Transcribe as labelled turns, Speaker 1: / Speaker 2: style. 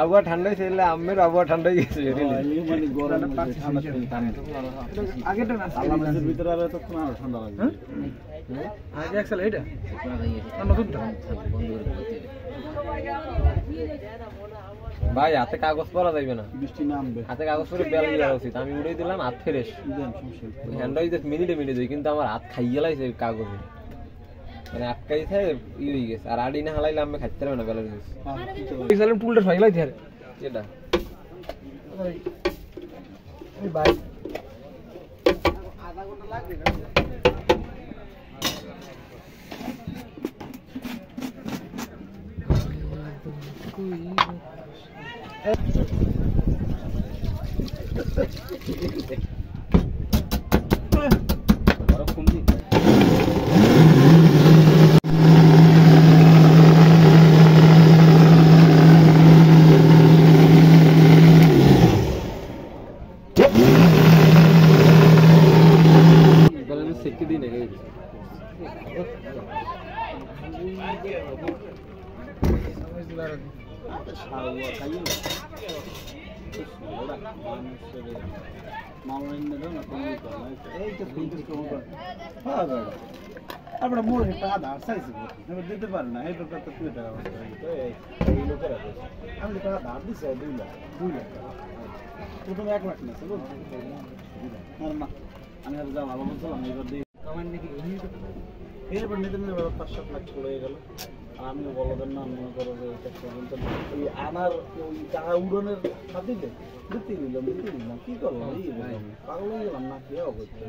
Speaker 1: আবহাওয়া ঠান্ডায় ছিল, আমের আবহাওয়া ঠান্ডায় গেছে। ভাই হাতে কাগজ পরা যাইবে না, বৃষ্টি নামবে, হাতে কাগজ পরে বেল দেওয়া উচিত। আমি উড়ে দিলাম, হাত ফ্রেশ, হ্যান্ড মিনিটে মিনিটে যাই, কিন্তু আমার হাত খাইয়ে লাইছে কাগজে, মানে আটকাই থাকে ই হয়ে গেছে। আর আড়ি না হালাইলে আমি খাইতে পারবে না বেলার জিনিস। টুলটা ফাইলাই ধরে এটা ভাই আধা ঘন্টা লাগবে না। আপনার মোড় আধার চাইছি দিতে পারে না, এই ব্যাপারটা তুই আমি ধার দিচ্ছি 2 লাখ প্রথমে 1 লাখ না আমি যা ভালো বলছিলাম এবার দিয়ে আমার নাকি এরপর নিতে নিতে 5-7 লাখ চলে গেল। আমিও বলবেন না, মনে করো যে এই আনার ওই টাকা উড়নের সাথে দিতে দিলাম কি করলাম, পাগল হয়ে গেলাম না, কি অবস্থা।